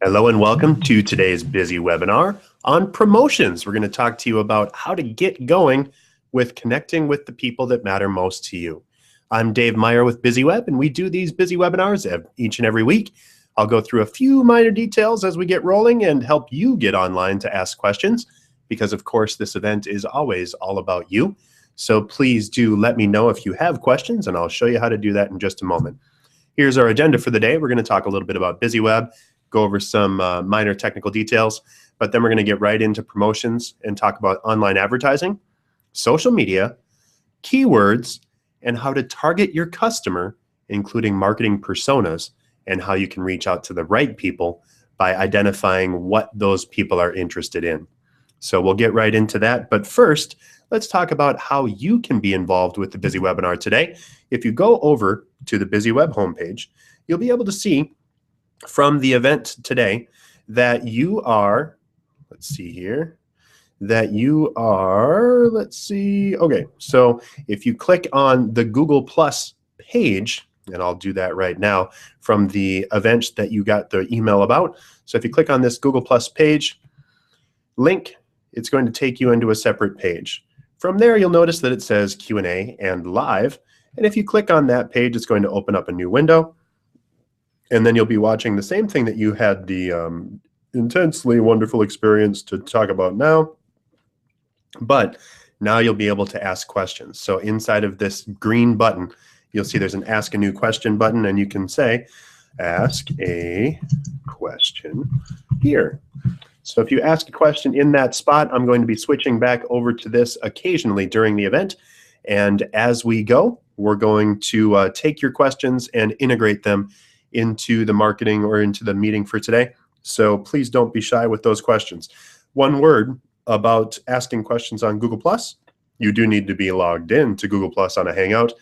Hello and welcome to today's Busy webinar on promotions. We're going to talk to you about how to get going with connecting with the people that matter most to you. I'm Dave Meyer with BizzyWeb, and we do these Busy webinars each and every week. I'll go through a few minor details as we get rolling and help you get online to ask questions because, of course, this event is always all about you. So please do let me know if you have questions, and I'll show you how to do that in just a moment. Here's our agenda for the day. We're going to talk a little bit about BizzyWeb, go over some minor technical details, but then we're going to get right into promotions and talk about online advertising, social media, keywords, and how to target your customer, including marketing personas, and how you can reach out to the right people by identifying what those people are interested in. So we'll get right into that. But first, let's talk about how you can be involved with the Busy webinar today. If you go over to the BizzyWeb homepage, you'll be able to see from the event today that you are, let's see, okay, so if you click on the Google Plus page, and I'll do that right now from the event that you got the email about. So if you click on this Google Plus page link, it's going to take you into a separate page. From there, you'll notice that it says Q&A and live. And if you click on that page, it's going to open up a new window. And then you'll be watching the same thing that you had the intensely wonderful experience to talk about now. But now you'll be able to ask questions. So inside of this green button, you'll see there's an Ask a New Question button, and you can say, ask a question here. So if you ask a question in that spot, I'm going to be switching back over to this occasionally during the event. And as we go, we're going to take your questions and integrate them into the marketing or into the meeting for today. So please don't be shy with those questions. One word about asking questions on Google+, you do need to be logged in to Google+ on a Hangout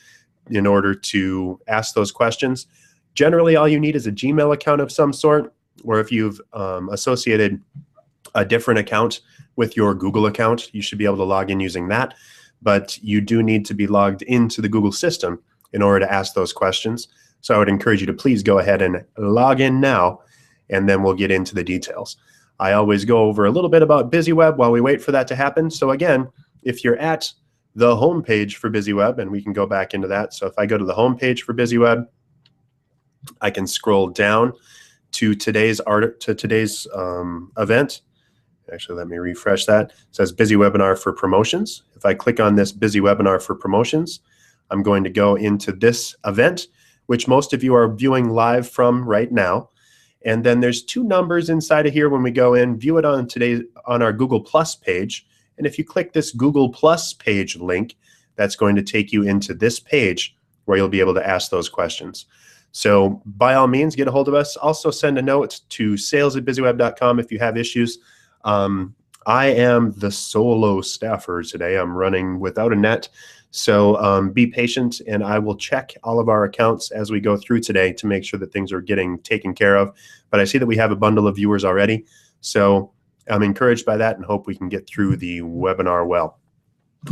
in order to ask those questions. Generally, all you need is a Gmail account of some sort, or if you've associated a different account with your Google account, you should be able to log in using that. But you do need to be logged into the Google system in order to ask those questions. So I would encourage you to please go ahead and log in now, and then we'll get into the details. I always go over a little bit about BizzyWeb while we wait for that to happen. So again, if you're at the home page for BizzyWeb, and we can go back into that. So if I go to the home page for BizzyWeb, I can scroll down to today's event. Actually, let me refresh that. It says Busy Webinar for Promotions. If I click on this Busy Webinar for Promotions, I'm going to go into this event, which most of you are viewing live from right now. And then there's two numbers inside of here when we go in, view it on our Google Plus page. And if you click this Google Plus page link, that's going to take you into this page where you'll be able to ask those questions. So by all means, get a hold of us. Also send a note to sales@BizzyWeb.com if you have issues. I am the solo staffer today. I'm running without a net. So be patient, and I will check all of our accounts as we go through today to make sure that things are getting taken care of. But I see that we have a bundle of viewers already. So I'm encouraged by that and hope we can get through the webinar well.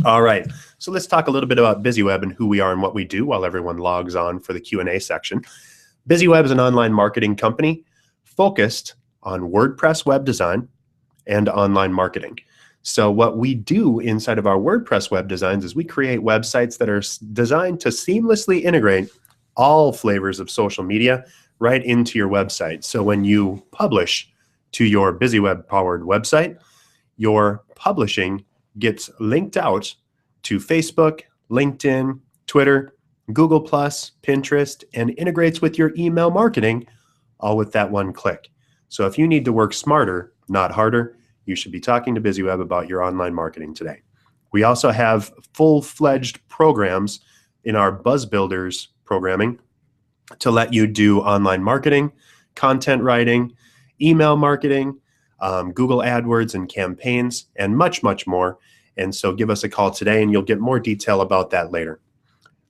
All right, so let's talk a little bit about BizzyWeb and who we are and what we do while everyone logs on for the Q&A section. BizzyWeb is an online marketing company focused on WordPress web design and online marketing. So what we do inside of our WordPress web designs is we create websites that are designed to seamlessly integrate all flavors of social media right into your website. So when you publish to your BizzyWeb powered website, your publishing gets linked out to Facebook, LinkedIn, Twitter, Google+, Pinterest, and integrates with your email marketing, all with that one click. So if you need to work smarter, not harder, you should be talking to BizzyWeb about your online marketing today. We also have full-fledged programs in our Buzz Builders programming to let you do online marketing, content writing, email marketing, Google AdWords and campaigns, and much, much more. And so give us a call today and you'll get more detail about that later.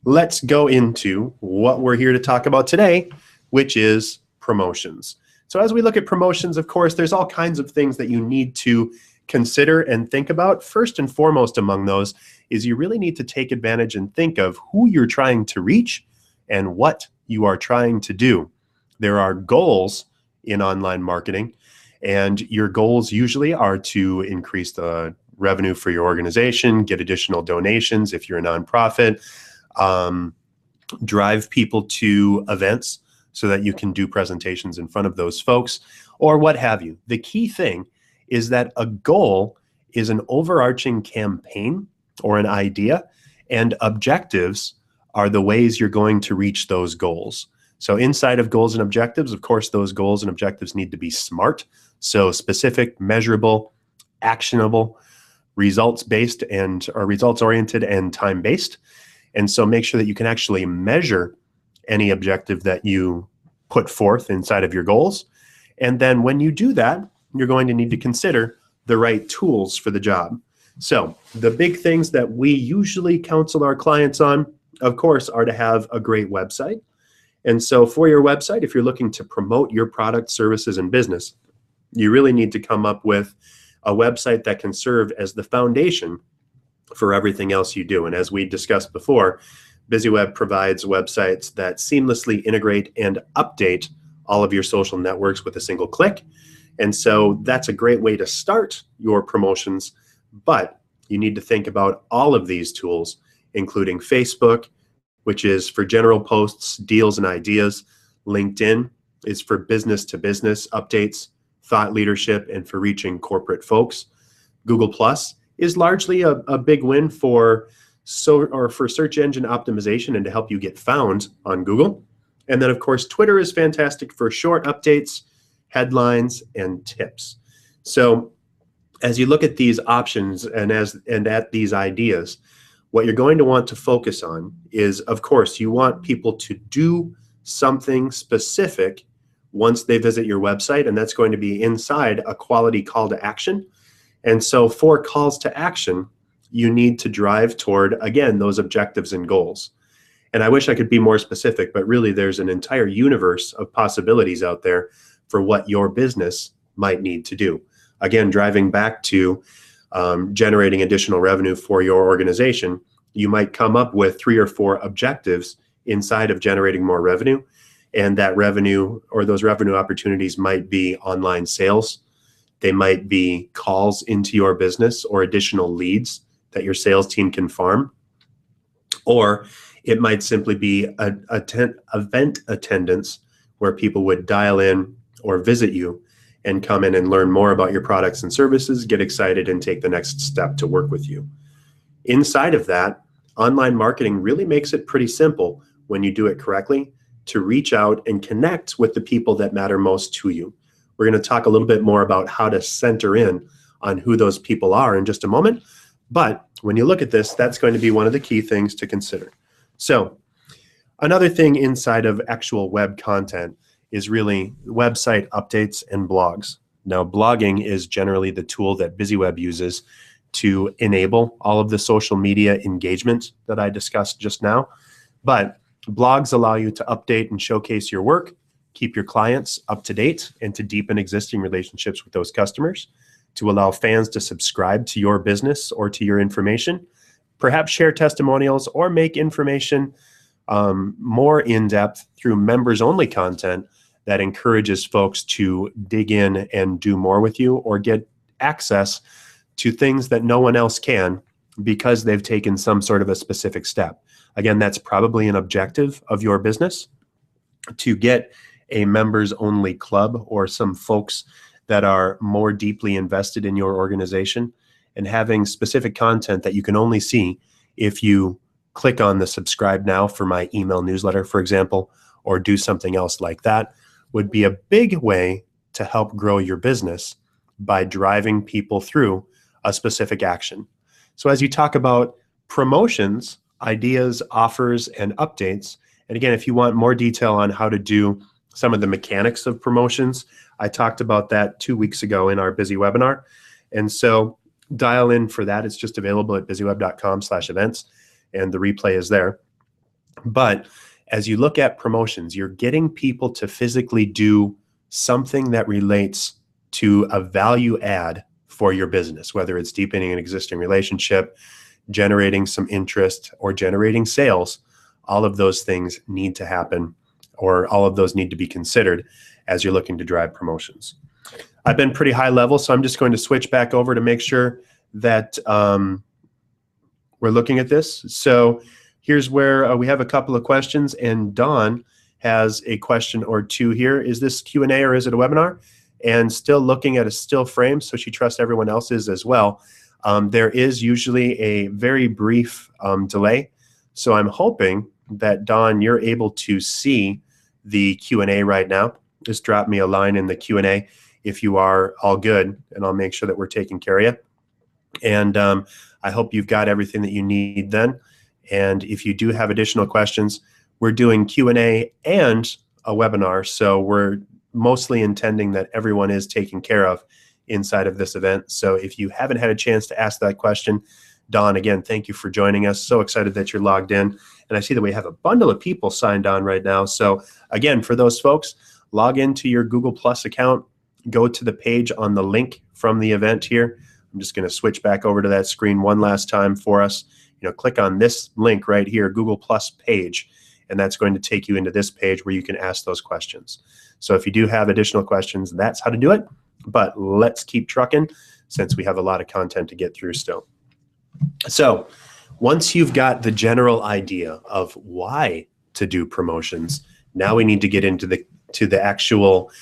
Let's go into what we're here to talk about today, which is promotions. So as we look at promotions, of course, there's all kinds of things that you need to consider and think about. First and foremost among those is you really need to take advantage and think of who you're trying to reach and what you are trying to do. There are goals in online marketing. And your goals usually are to increase the revenue for your organization, get additional donations if you're a nonprofit, drive people to events so that you can do presentations in front of those folks, or what have you. The key thing is that a goal is an overarching campaign or an idea, and objectives are the ways you're going to reach those goals. So inside of goals and objectives, of course, those goals and objectives need to be SMART. So specific, measurable, actionable, results-based or results-oriented and time-based. And so make sure that you can actually measure any objective that you put forth inside of your goals. And then when you do that, you're going to need to consider the right tools for the job. So the big things that we usually counsel our clients on, of course, are to have a great website. And so for your website, if you're looking to promote your product, services, and business, you really need to come up with a website that can serve as the foundation for everything else you do. And as we discussed before, BizzyWeb provides websites that seamlessly integrate and update all of your social networks with a single click. And so that's a great way to start your promotions, but you need to think about all of these tools, including Facebook, which is for general posts, deals, and ideas. LinkedIn is for business to business updates, thought leadership, and for reaching corporate folks. Google Plus is largely a big win for search engine optimization and to help you get found on Google. And then of course, Twitter is fantastic for short updates, headlines, and tips. So as you look at these options and at these ideas, what you're going to want to focus on is, of course, you want people to do something specific once they visit your website, and that's going to be inside a quality call to action. And so for calls to action, you need to drive toward, again, those objectives and goals. And I wish I could be more specific, but really there's an entire universe of possibilities out there for what your business might need to do. Again, driving back to generating additional revenue for your organization, you might come up with 3 or 4 objectives inside of generating more revenue. And that revenue or those revenue opportunities might be online sales. They might be calls into your business or additional leads that your sales team can farm. Or it might simply be event attendance where people would dial in or visit you and come in and learn more about your products and services, get excited, and take the next step to work with you. Inside of that, online marketing really makes it pretty simple when you do it correctly to reach out and connect with the people that matter most to you. We're going to talk a little bit more about how to center in on who those people are in just a moment. But when you look at this, that's going to be one of the key things to consider. So another thing inside of actual web content is really website updates and blogs. Now, blogging is generally the tool that BizzyWeb uses to enable all of the social media engagement that I discussed just now. But blogs allow you to update and showcase your work, keep your clients up to date, and to deepen existing relationships with those customers, to allow fans to subscribe to your business or to your information, perhaps share testimonials, or make information more in-depth through members-only content that encourages folks to dig in and do more with you or get access to things that no one else can because they've taken some sort of a specific step. Again, that's probably an objective of your business, to get a members-only club or some folks that are more deeply invested in your organization, and having specific content that you can only see if you click on the subscribe now for my email newsletter, for example, or do something else like that, would be a big way to help grow your business by driving people through a specific action. So as you talk about promotions, ideas, offers, and updates, and again, if you want more detail on how to do some of the mechanics of promotions, I talked about that 2 weeks ago in our BizzyWebinar. And so dial in for that. It's just available at BizzyWeb.com/events, and the replay is there. But as you look at promotions, you're getting people to physically do something that relates to a value add for your business, whether it's deepening an existing relationship, generating some interest, or generating sales. All of those things need to happen, or all of those need to be considered as you're looking to drive promotions. I've been pretty high level, so I'm just going to switch back over to make sure that we're looking at this. So here's where we have a couple of questions, and Dawn has a question or two here. Is this Q&A or is it a webinar? And still looking at a still frame, so she trusts everyone else's as well. There is usually a very brief delay. So I'm hoping that, Dawn, you're able to see the Q&A right now. Just drop me a line in the Q&A if you are all good, and I'll make sure that we're taking care of you. And I hope you've got everything that you need then. And if you do have additional questions, we're doing Q&A and a webinar, so we're mostly intending that everyone is taken care of inside of this event. So if you haven't had a chance to ask that question, Dawn, again, thank you for joining us. So excited that you're logged in. And I see that we have a bundle of people signed on right now. So again, for those folks, log into your Google Plus account, go to the page on the link from the event here. I'm just going to switch back over to that screen one last time for us. Click on this link right here, Google Plus page, and that's going to take you into this page where you can ask those questions. So if you do have additional questions, that's how to do it. But let's keep trucking since we have a lot of content to get through still. So once you've got the general idea of why to do promotions, now we need to get into the actual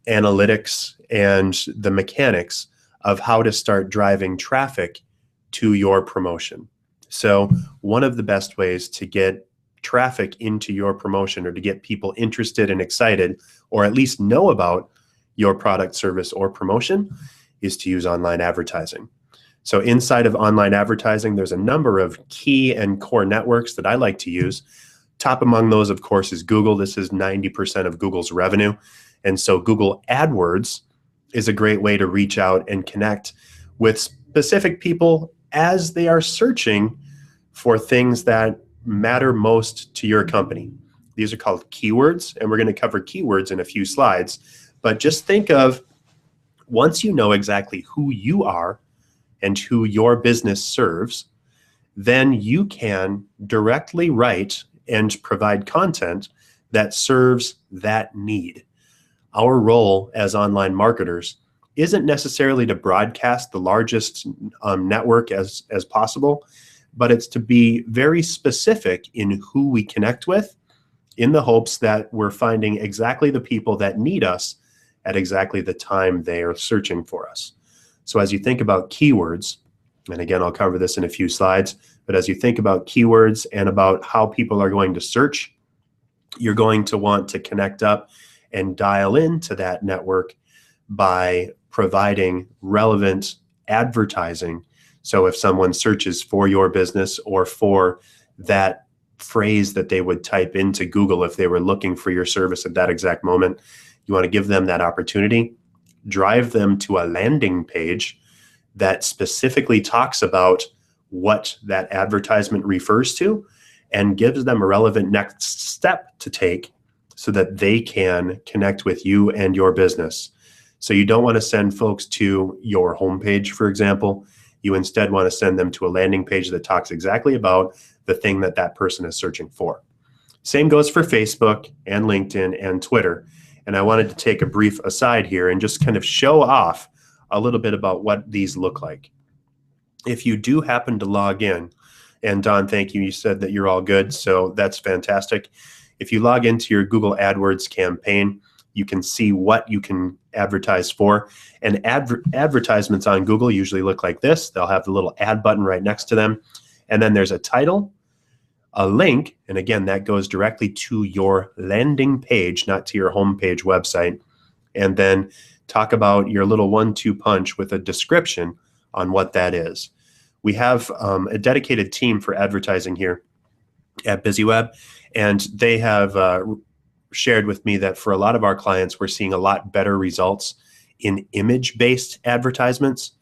analytics and the mechanics of how to start driving traffic to your promotion. So one of the best ways to get traffic into your promotion, or to get people interested and excited, or at least know about your product, service, or promotion, is to use online advertising. So inside of online advertising, there's a number of key and core networks that I like to use. Top among those, of course, is Google. This is 90% of Google's revenue. And so Google AdWords is a great way to reach out and connect with specific people as they are searching for things that matter most to your company. These are called keywords, and we're going to cover keywords in a few slides. But just think of, once you know exactly who you are and who your business serves, then you can directly write and provide content that serves that need. Our role as online marketers isn't necessarily to broadcast the largest network as possible, but it's to be very specific in who we connect with, in the hopes that we're finding exactly the people that need us at exactly the time they are searching for us. So as you think about keywords, and again, I'll cover this in a few slides, but as you think about keywords and about how people are going to search, you're going to want to connect up and dial into that network by providing relevant advertising. So if someone searches for your business or for that phrase that they would type into Google if they were looking for your service at that exact moment, you want to give them that opportunity, drive them to a landing page that specifically talks about what that advertisement refers to, and gives them a relevant next step to take so that they can connect with you and your business. So you don't want to send folks to your homepage, for example. You instead want to send them to a landing page that talks exactly about the thing that that person is searching for. Same goes for Facebook and LinkedIn and Twitter. And I wanted to take a brief aside here and just kind of show off a little bit about what these look like. If you do happen to log in, and Don, thank you, you said that you're all good, so that's fantastic. If you log into your Google AdWords campaign, you can see what you can advertise for. And advertisements on Google usually look like this. They'll have the little add button right next to them. And then there's a title, a link, and again, that goes directly to your landing page, not to your homepage website. And then talk about your little 1-2 punch with a description on what that is. We have a dedicated team for advertising here at BizzyWeb, and they have shared with me that for a lot of our clients, we're seeing a lot better results in image-based advertisements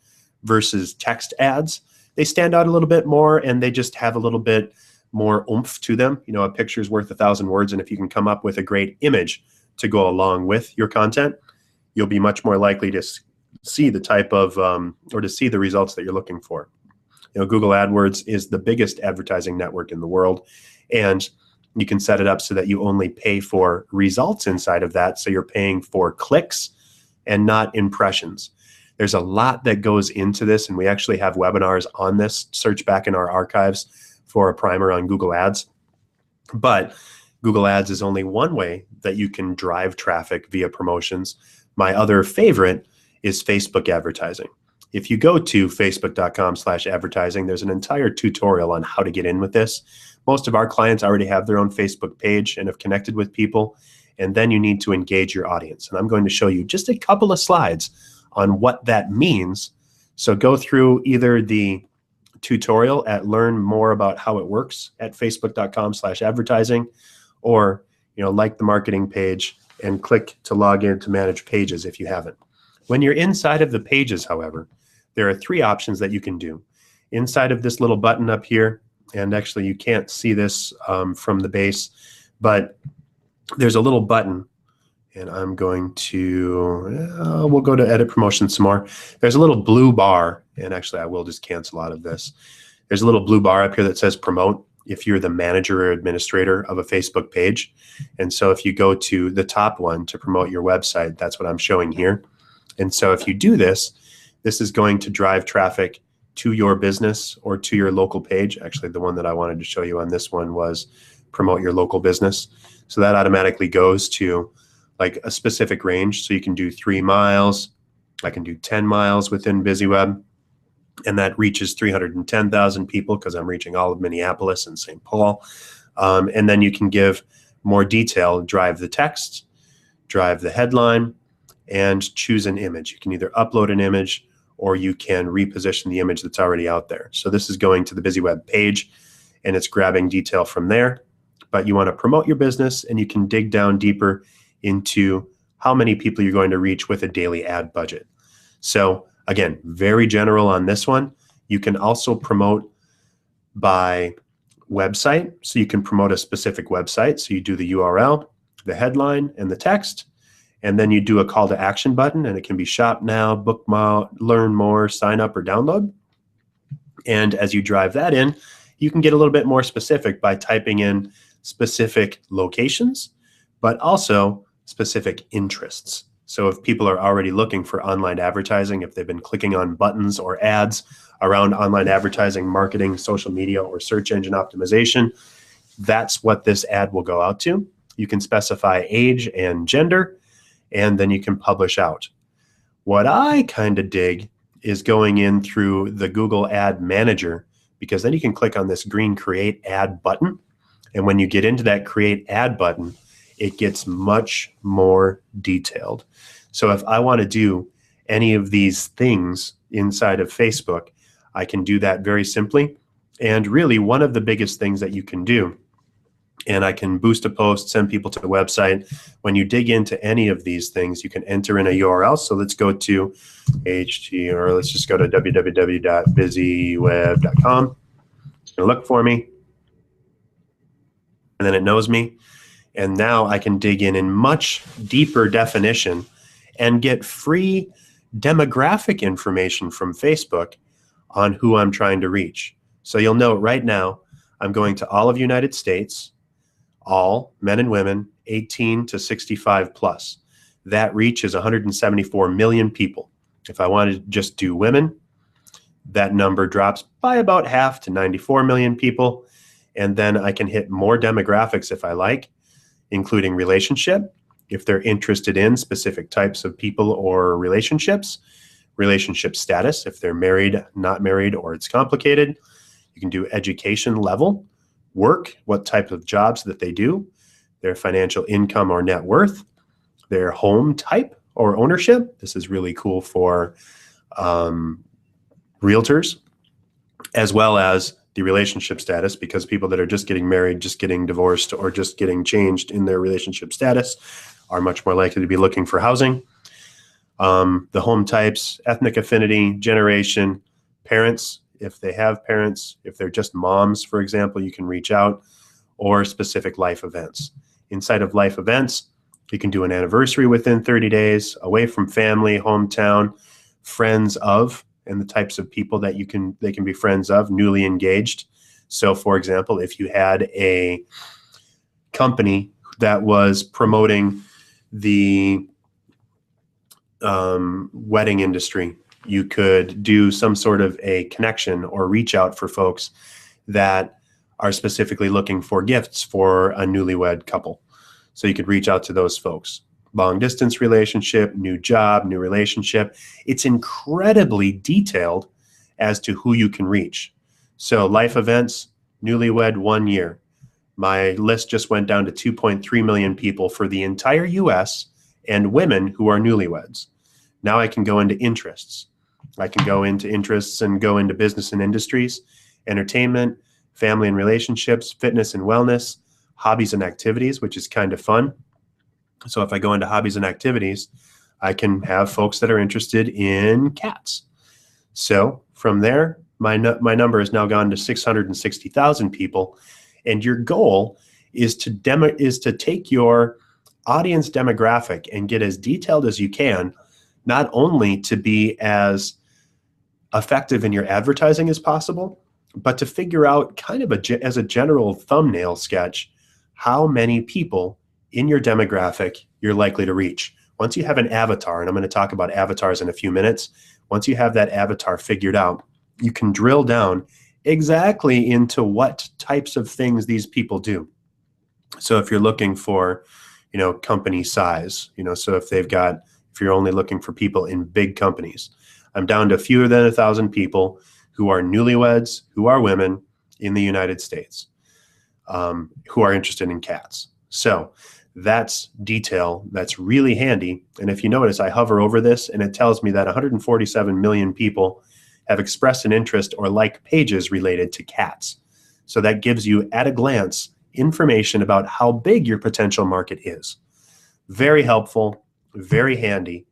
versus text ads. They stand out a little bit more, and they just have a little bit more oomph to them. You know, a picture's worth 1,000 words, and if you can come up with a great image to go along with your content, you'll be much more likely to see the type of, or to see the results that you're looking for. You know, Google AdWords is the biggest advertising network in the world, and You can set it up so that you only pay for results inside of that. So you're paying for clicks and not impressions. There's a lot that goes into this, and we actually have webinars on this. Search back in our archives for a primer on Google Ads. But Google Ads is only one way that you can drive traffic via promotions. My other favorite is Facebook advertising. If you go to facebook.com/advertising, there's an entire tutorial on how to get in with this. Most of our clients already have their own Facebook page and have connected with people, and then you need to engage your audience. And I'm going to show you just a couple of slides on what that means. So go through either the tutorial at learn more about how it works at facebook.com/advertising, or like the marketing page and click to log in to manage pages if you haven't. When you're inside of the pages, however, there are 3 options that you can do. Inside of this little button up here, and actually you can't see this from the base, but there's a little button, and I'm going to, we'll go to edit promotion some more. There's a little blue bar, and actually I will just cancel out of this. There's a little blue bar up here that says promote if you're the manager or administrator of a Facebook page. And so if you go to the top one to promote your website, that's what I'm showing here. And so if you do this, this is going to drive traffic to your business or to your local page. Actually, the one that I wanted to show you on this one was promote your local business. So that automatically goes to like a specific range. So you can do 3 miles. I can do 10 miles within BizzyWeb. And that reaches 310,000 people because I'm reaching all of Minneapolis and St. Paul. And then you can give more detail, drive the text, drive the headline, and choose an image. You can either upload an image or you can reposition the image that's already out there. So this is going to the BizzyWeb page, and it's grabbing detail from there. But you want to promote your business, and you can dig down deeper into how many people you're going to reach with a daily ad budget. So again, very general on this one. You can also promote by website. So you can promote a specific website. So you do the URL, the headline, and the text. And then you do a call to action button, and it can be shop now, book more, learn more, sign up, or download. And as you drive that in, you can get a little bit more specific by typing in specific locations, but also specific interests. So if people are already looking for online advertising, if they've been clicking on buttons or ads around online advertising, marketing, social media, or search engine optimization, that's what this ad will go out to. You can specify age and gender, and then you can publish out. What I kind of dig is going in through the Google Ad Manager, because then you can click on this green Create Ad button. And when you get into that Create Ad button, it gets much more detailed. So if I want to do any of these things inside of Facebook, I can do that very simply. And really, one of the biggest things that you can do, and I can boost a post, send people to the website. When you dig into any of these things, you can enter in a URL. So let's go to let's just go to www.bizzyweb.com. It's going to look for me, and then it knows me. And now I can dig in much deeper definition and get free demographic information from Facebook on who I'm trying to reach. So you'll note right now, I'm going to all of United States, all men and women 18 to 65 plus. That reach is 174 million people. If I wanted to just do women, that number drops by about half to 94 million people. And then I can hit more demographics if I like, including relationship, if they're interested in specific types of people or relationships, relationship status, if they're married, not married, or it's complicated. You can do education level, work, what type of jobs that they do, their financial income or net worth, their home type or ownership. This is really cool for realtors, as well as the relationship status, because people that are just getting married, just getting divorced, or just getting changed in their relationship status are much more likely to be looking for housing. The home types, ethnic affinity, generation, parents, if they have parents, if they're just moms, for example, you can reach out, or specific life events. Inside of life events, you can do an anniversary within 30 days, away from family, hometown, friends of, and the types of people that they can be friends of, newly engaged. So for example, if you had a company that was promoting the wedding industry. You could do some sort of a connection or reach out for folks that are specifically looking for gifts for a newlywed couple. So you could reach out to those folks. Long distance relationship, new job, new relationship. It's incredibly detailed as to who you can reach. So life events, newlywed 1 year. My list just went down to 2.3 million people for the entire US and women who are newlyweds. Now I can go into interests. I can go into interests and go into business and industries, entertainment, family and relationships, fitness and wellness, hobbies and activities, which is kind of fun. So if I go into hobbies and activities, I can have folks that are interested in cats. So from there, my number has now gone to 660,000 people. And your goal is to take your audience demographic and get as detailed as you can, not only to be as effective in your advertising as possible, but to figure out kind of as a general thumbnail sketch, how many people in your demographic you're likely to reach. Once you have an avatar, and I'm going to talk about avatars in a few minutes, once you have that avatar figured out, you can drill down exactly into what types of things these people do. So if you're looking for, company size, so if you're only looking for people in big companies, I'm down to fewer than 1,000 people who are newlyweds, who are women in the United States, who are interested in cats. So that's detail that's really handy. And if you notice, I hover over this and it tells me that 147 million people have expressed an interest or like pages related to cats. So that gives you at a glance information about how big your potential market is. Very helpful, very handy,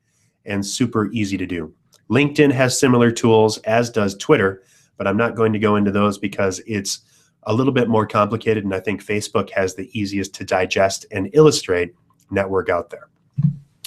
and super easy to do. LinkedIn has similar tools, as does Twitter, but I'm not going to go into those because it's a little bit more complicated, and I think Facebook has the easiest to digest and illustrate network out there.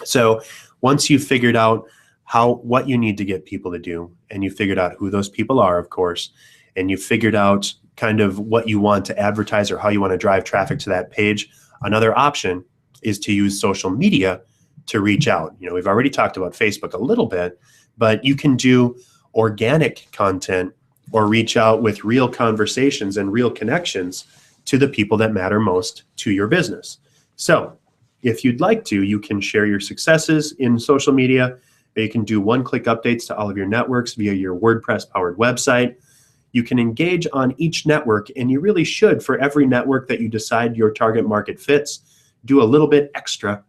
So once you've figured out what you need to get people to do, and you figured out who those people are, of course, and you figured out kind of what you want to advertise or how you want to drive traffic to that page, another option is to use social media to reach out. We've already talked about Facebook a little bit, but you can do organic content or reach out with real conversations and real connections to the people that matter most to your business. So if you'd like to, you can share your successes in social media. You can do one-click updates to all of your networks via your WordPress-powered website. You can engage on each network, and you really should, for every network that you decide your target market fits, do a little bit extra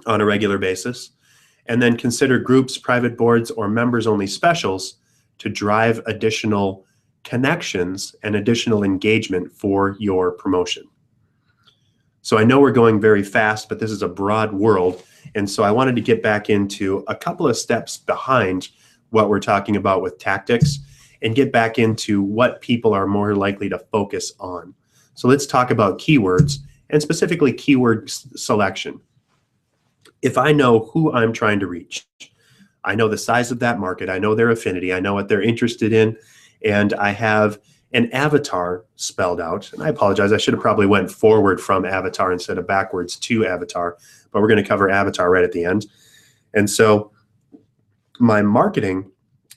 on a regular basis, and then consider groups, private boards, or members-only specials to drive additional connections and additional engagement for your promotion. So I know we're going very fast, but this is a broad world, and so I wanted to get back into a couple of steps behind what we're talking about with tactics and get back into what people are more likely to focus on. So let's talk about keywords, and specifically keyword selection. If I know who I'm trying to reach, I know the size of that market, I know their affinity, I know what they're interested in, and I have an avatar spelled out. And I apologize, I should have probably went forward from avatar instead of backwards to avatar, but we're going to cover avatar right at the end. And so my marketing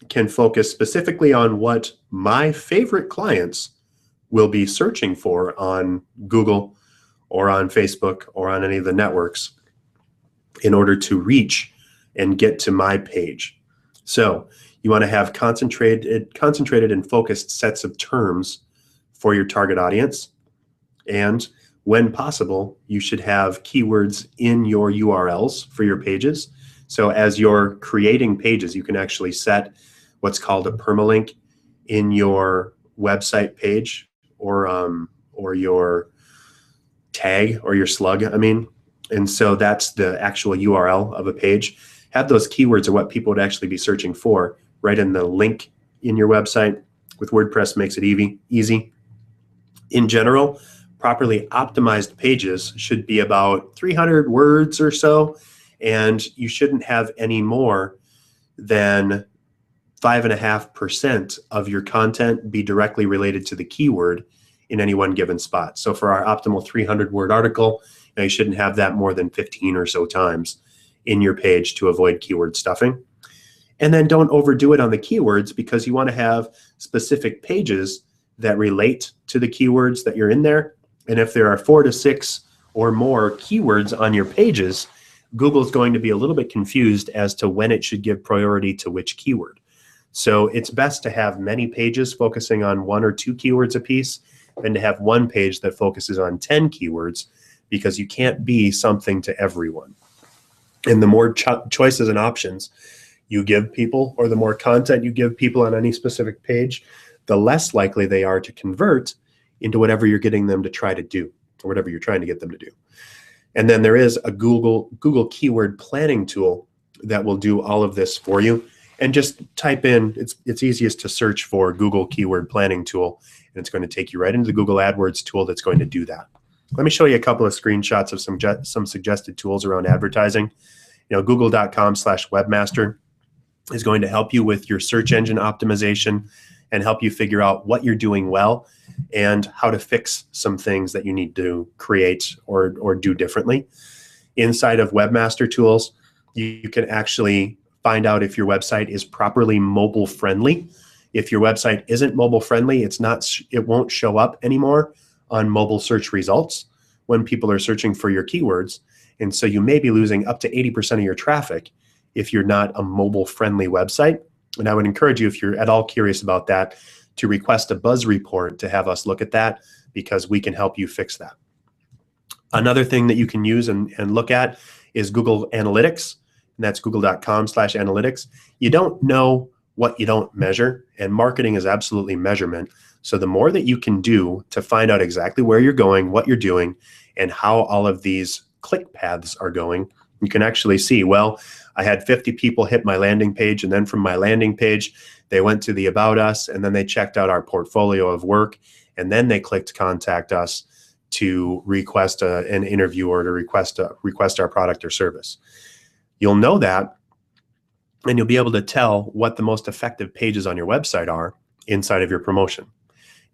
can focus specifically on what my favorite clients will be searching for on Google or on Facebook or on any of the networks in order to reach and get to my page. So you want to have concentrated and focused sets of terms for your target audience. And when possible, you should have keywords in your URLs for your pages. So as you're creating pages, you can actually set what's called a permalink in your website page or your tag or your slug, And so that's the actual URL of a page. Have those keywords are what people would actually be searching for right in the link in your website. With WordPress makes it easy. In general, properly optimized pages should be about 300 words or so, and you shouldn't have any more than 5.5% of your content be directly related to the keyword in any one given spot. So for our optimal 300-word article, you shouldn't have that more than 15 or so times in your page to avoid keyword stuffing. And then don't overdo it on the keywords, because you want to have specific pages that relate to the keywords that you're in there. And if there are 4 to 6 or more keywords on your pages, Google's going to be a little bit confused as to when it should give priority to which keyword. So it's best to have many pages focusing on 1 or 2 keywords apiece than to have one page that focuses on 10 keywords, because you can't be something to everyone. And the more choices and options you give people, or the more content you give people on any specific page, the less likely they are to convert into whatever you're getting them to try to do, or whatever you're trying to get them to do. And then there is a Google keyword planning tool that will do all of this for you. And just type in, it's easiest to search for Google keyword planning tool, and it's going to take you right into the Google AdWords tool that's going to do that. Let me show you a couple of screenshots of some suggested tools around advertising. Google.com/webmaster is going to help you with your search engine optimization and help you figure out what you're doing well and how to fix some things that you need to create or do differently. Inside of Webmaster Tools, you can actually find out if your website is properly mobile friendly. If your website isn't mobile friendly, it won't show up anymore on mobile search results when people are searching for your keywords. And so you may be losing up to 80% of your traffic if you're not a mobile friendly website. And I would encourage you, if you're at all curious about that, to request a buzz report to have us look at that, because we can help you fix that. Another thing that you can use and look at is Google Analytics, and that's google.com/analytics. You don't know what you don't measure, and marketing is absolutely measurement. So the more that you can do to find out exactly where you're going, what you're doing, and how all of these click paths are going, you can actually see, well, I had 50 people hit my landing page, and then from my landing page, they went to the About Us, and then they checked out our portfolio of work, and then they clicked Contact Us to request an interview or to request our product or service. You'll know that, and you'll be able to tell what the most effective pages on your website are inside of your promotion.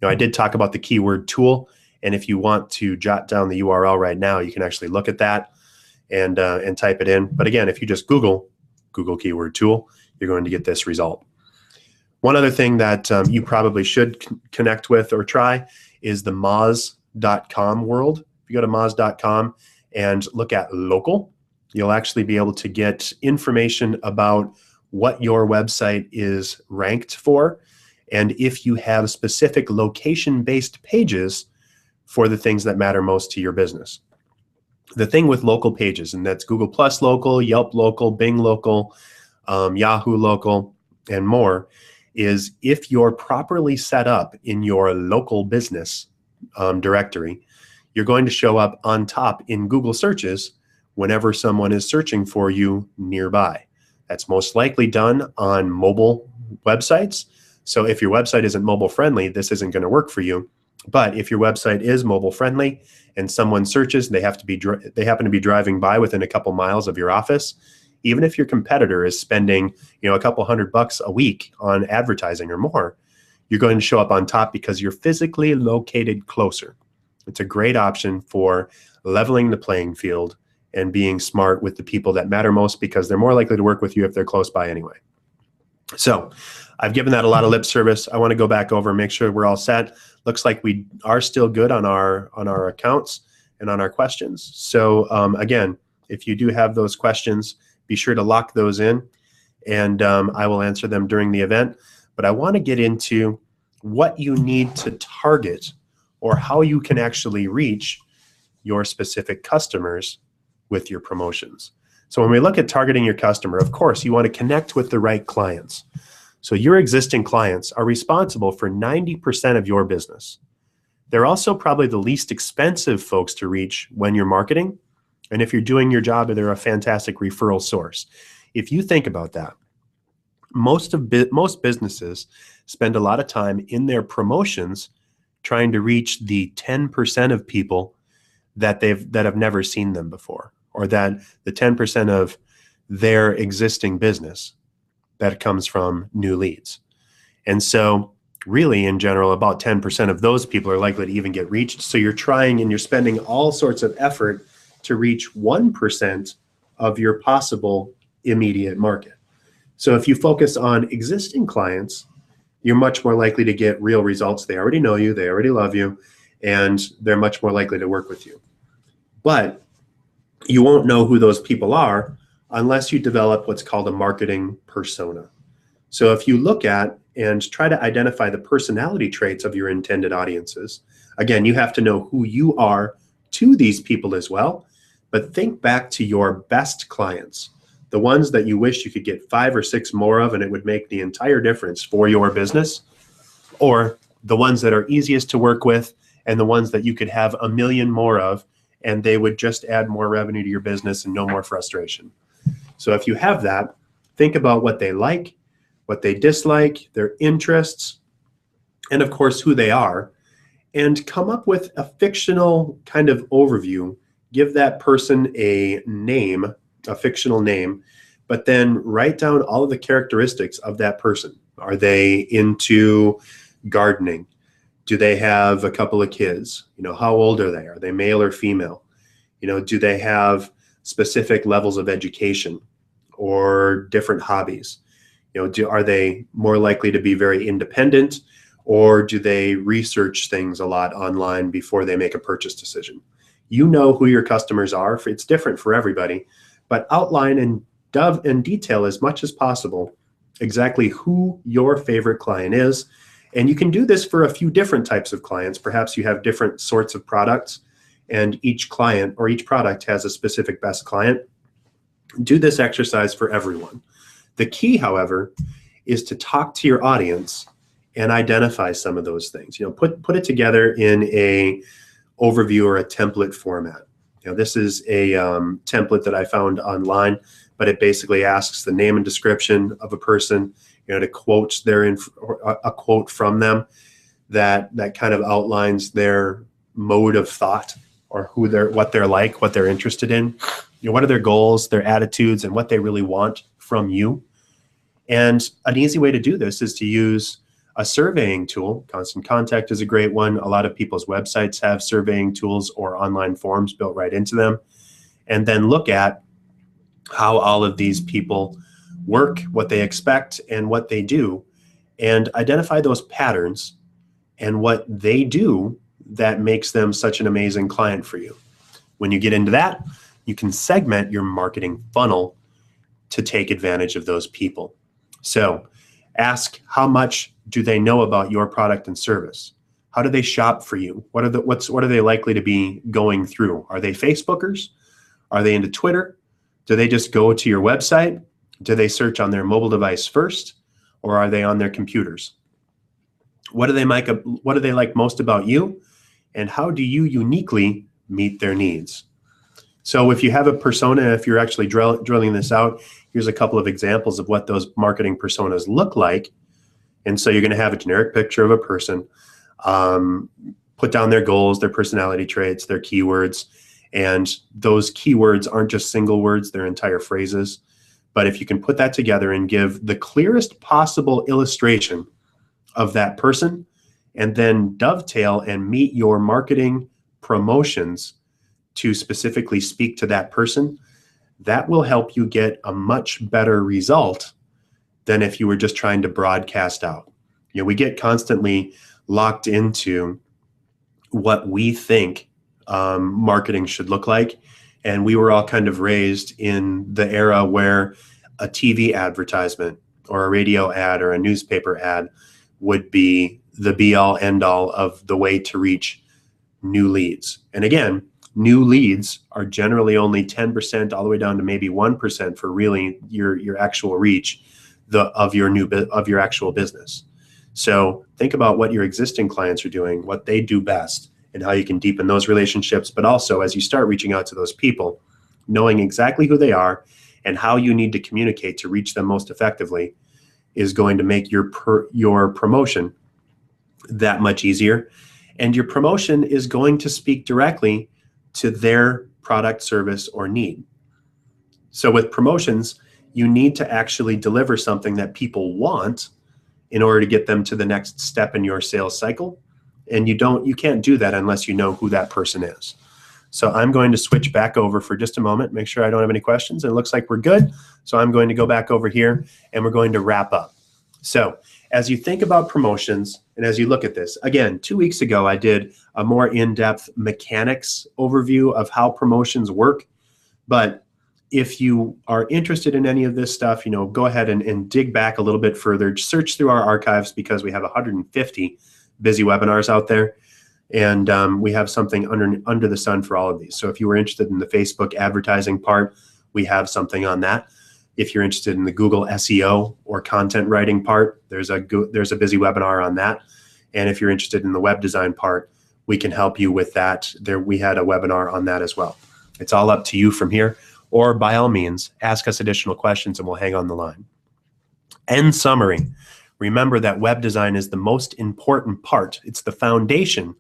I did talk about the keyword tool, and if you want to jot down the URL right now, you can actually look at that and type it in. But again, if you just Google keyword tool, you're going to get this result. One other thing that you probably should connect with or try is the Moz.com world. If you go to Moz.com and look at local, you'll actually be able to get information about what your website is ranked for, and if you have specific location-based pages for the things that matter most to your business. The thing with local pages, and that's Google Plus local, Yelp local, Bing local, Yahoo local, and more, is if you're properly set up in your local business directory, you're going to show up on top in Google searches whenever someone is searching for you nearby. That's most likely done on mobile websites. So if your website isn't mobile friendly, this isn't going to work for you. But if your website is mobile friendly and someone searches, they happen to be driving by within a couple miles of your office, even if your competitor is spending, a couple $100 a week on advertising or more, you're going to show up on top because you're physically located closer. It's a great option for leveling the playing field and being smart with the people that matter most, because they're more likely to work with you if they're close by anyway. So I've given that a lot of lip service. I want to go back over and make sure we're all set. Looks like we are still good on our accounts and on our questions. So again, if you do have those questions, be sure to lock those in, and I will answer them during the event. But I want to get into what you need to target, or how you can actually reach your specific customers with your promotions. So when we look at targeting your customer, of course, you want to connect with the right clients. So your existing clients are responsible for 90% of your business. They're also probably the least expensive folks to reach when you're marketing. And if you're doing your job, they're a fantastic referral source. If you think about that, most businesses spend a lot of time in their promotions trying to reach the 10% of people that have never seen them before, or that the 10% of their existing business that comes from new leads. And so really, in general, about 10% of those people are likely to even get reached. So you're trying and you're spending all sorts of effort to reach 1% of your possible immediate market. So if you focus on existing clients, you're much more likely to get real results. They already know you, they already love you, and they're much more likely to work with you. But you won't know who those people are unless you develop what's called a marketing persona. So if you look at and try to identify the personality traits of your intended audiences, again, you have to know who you are to these people as well, but think back to your best clients, the ones that you wish you could get 5 or 6 more of and it would make the entire difference for your business, or the ones that are easiest to work with and the ones that you could have a million more of and they would just add more revenue to your business and no more frustration. So if you have that, think about what they like, what they dislike, their interests, and of course who they are, and come up with a fictional kind of overview. Give that person a name, a fictional name, but then write down all of the characteristics of that person. Are they into gardening? Do they have a couple of kids? How old are they? Are they male or female? Do they have specific levels of education or different hobbies? Are they more likely to be very independent, or do they research things a lot online before they make a purchase decision? You know who your customers are. It's different for everybody, but outline and detail as much as possible exactly who your favorite client is. And you can do this for a few different types of clients. Perhaps you have different sorts of products and each client or each product has a specific best client. Do this exercise for everyone. The key, however, is to talk to your audience and identify some of those things. Put it together in a overview or a template format. This is a template that I found online, but it basically asks the name and description of a person, to quote a quote from them that kind of outlines their mode of thought or what they're like, what they're interested in, what are their goals, their attitudes, and what they really want from you. And an easy way to do this is to use a surveying tool. Constant Contact is a great one. A lot of people's websites have surveying tools or online forms built right into them. And then look at how all of these people work, what they expect, and what they do, and identify those patterns and what they do that makes them such an amazing client for you. When you get into that, you can segment your marketing funnel to take advantage of those people. So ask, how much do they know about your product and service? How do they shop for you? What are they likely to be going through? Are they Facebookers? Are they into Twitter? Do they just go to your website? Do they search on their mobile device first, or are they on their computers? What do they like most about you? And how do you uniquely meet their needs? So if you have a persona, if you're actually drilling this out, here's a couple of examples of what those marketing personas look like. And so you're going to have a generic picture of a person, put down their goals, their personality traits, their keywords. And those keywords aren't just single words, they're entire phrases. But if you can put that together and give the clearest possible illustration of that person, and then dovetail and meet your marketing promotions to specifically speak to that person, that will help you get a much better result than if you were just trying to broadcast out. We get constantly locked into what we think marketing should look like. And we were all kind of raised in the era where a TV advertisement or a radio ad or a newspaper ad would be the be-all, end-all of the way to reach new leads. And again, new leads are generally only 10% all the way down to maybe 1% for really your actual reach of your actual business. So think about what your existing clients are doing, what they do best, and how you can deepen those relationships. But also, as you start reaching out to those people, knowing exactly who they are and how you need to communicate to reach them most effectively is going to make your promotion that much easier. And your promotion is going to speak directly to their product, service, or need. So with promotions, you need to actually deliver something that people want in order to get them to the next step in your sales cycle. And you can't do that unless you know who that person is. So I'm going to switch back over for just a moment, make sure I don't have any questions. It looks like we're good. So I'm going to go back over here and we're going to wrap up. So as you think about promotions and as you look at this, again, 2 weeks ago, I did a more in-depth mechanics overview of how promotions work. But if you are interested in any of this stuff, go ahead and dig back a little bit further. Search through our archives because we have 150 busy webinars out there. And we have something under the sun for all of these. So if you were interested in the Facebook advertising part, we have something on that. If you're interested in the Google SEO or content writing part, there's a busy webinar on that. And if you're interested in the web design part, we can help you with that. We had a webinar on that as well. It's all up to you from here. Or by all means, ask us additional questions and we'll hang on the line. End summary. Remember that web design is the most important part. It's the foundation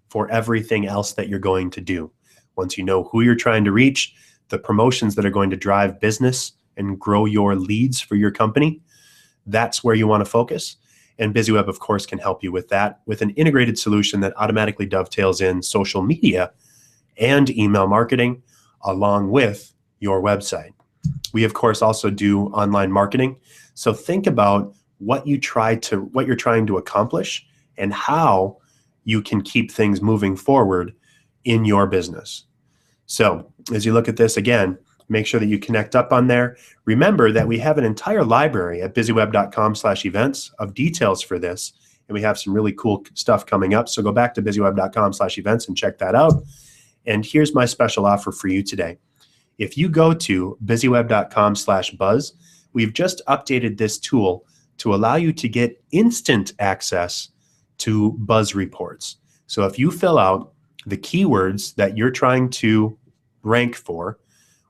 for everything else that you're going to do. Once you know who you're trying to reach, the promotions that are going to drive business and grow your leads for your company, that's where you want to focus. And BizzyWeb, of course, can help you with that with an integrated solution that automatically dovetails in social media and email marketing along with your website. We, of course, also do online marketing. So think about what you're trying to accomplish and how you can keep things moving forward in your business. So as you look at this again, make sure that you connect up on there. Remember that we have an entire library at BizzyWeb.com/events of details for this. And we have some really cool stuff coming up. So go back to BizzyWeb.com/events and check that out. And here's my special offer for you today. If you go to BizzyWeb.com/buzz, we've just updated this tool to allow you to get instant access to buzz reports. So if you fill out the keywords that you're trying to rank for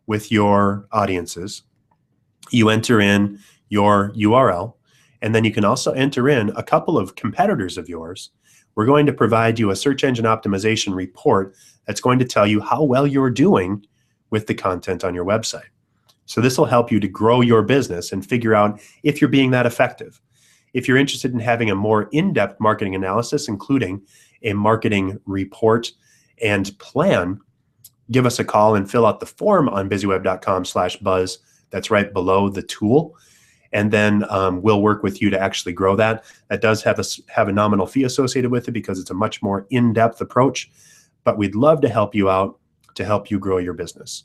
with your audiences, you enter in your URL, and then you can also enter in a couple of competitors of yours. We're going to provide you a search engine optimization report that's going to tell you how well you're doing with the content on your website. So this will help you to grow your business and figure out if you're being that effective. If you're interested in having a more in-depth marketing analysis, including a marketing report and plan, give us a call and fill out the form on BizzyWeb.com/buzz. That's right below the tool. And then we'll work with you to actually grow that. That does have a nominal fee associated with it because it's a much more in-depth approach. But we'd love to help you out to help you grow your business.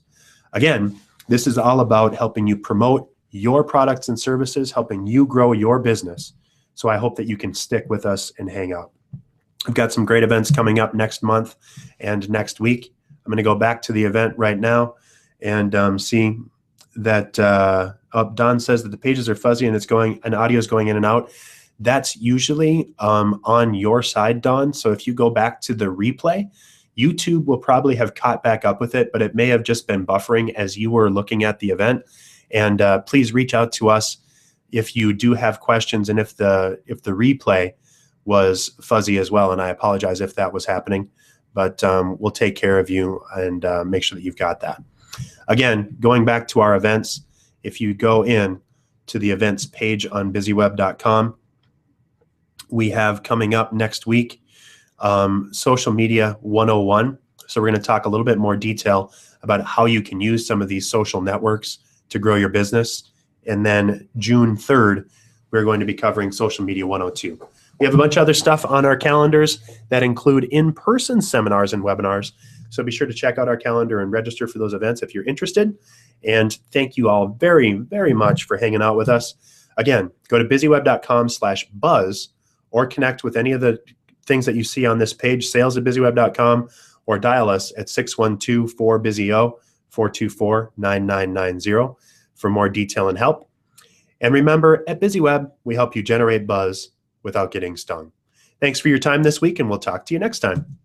Again, this is all about helping you promote your products and services, helping you grow your business. So I hope that you can stick with us and hang out. We've got some great events coming up next month and next week. I'm going to go back to the event right now and see that Don says that the pages are fuzzy and audio is going in and out. That's usually on your side, Don. So if you go back to the replay, YouTube will probably have caught back up with it, but it may have just been buffering as you were looking at the event. And please reach out to us if you do have questions and if the replay was fuzzy as well. And I apologize if that was happening, but we'll take care of you and make sure that you've got that. Again, going back to our events, if you go in to the events page on BizzyWeb.com, we have coming up next week Social Media 101. So we're going to talk a little bit more detail about how you can use some of these social networks to grow your business. And then June 3rd, we're going to be covering Social Media 102. We have a bunch of other stuff on our calendars that include in-person seminars and webinars. So be sure to check out our calendar and register for those events if you're interested. And thank you all very, very much for hanging out with us. Again, go to BizzyWeb.com/buzz or connect with any of the things that you see on this page, sales@BizzyWeb.com, or dial us at 612-4BizzyO, 424-9990 for more detail and help. And remember, at BizzyWeb, we help you generate buzz without getting stung. Thanks for your time this week, and we'll talk to you next time.